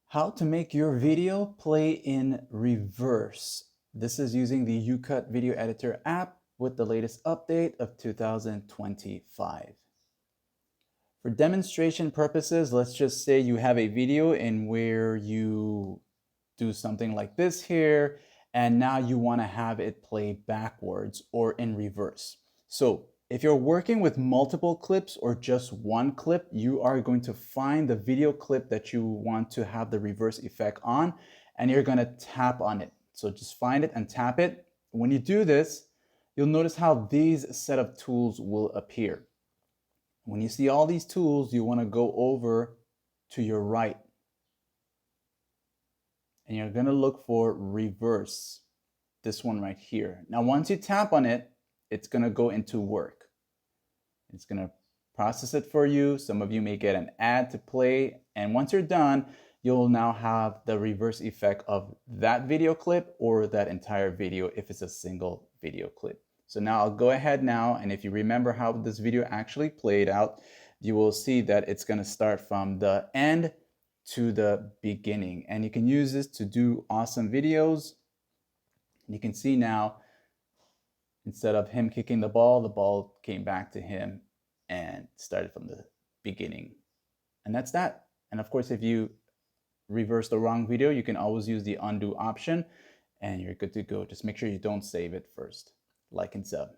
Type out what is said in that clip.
How to make your video play in reverse. This is using the YouCut video editor app with the latest update of 2025. For demonstration purposes, let's just say you have a video in where you do something like this here, and now you want to have it play backwards or in reverse. So if you're working with multiple clips or just one clip, you are going to find the video clip that you want to have the reverse effect on, and you're going to tap on it. So just find it and tap it. When you do this, you'll notice how these set of tools will appear. When you see all these tools, you want to go over to your right, and you're going to look for reverse, this one right here. Now, once you tap on it, it's going to go into work. It's going to process it for you. Some of you may get an ad to play. And once you're done, you'll now have the reverse effect of that video clip or that entire video if it's a single video clip. So now I'll go ahead now, and if you remember how this video actually played out, you will see that it's going to start from the end to the beginning. And you can use this to do awesome videos. You can see now, instead of him kicking the ball came back to him and started from the beginning. And that's that. And of course, if you reverse the wrong video, you can always use the undo option and you're good to go. Just make sure you don't save it first. Like and sub.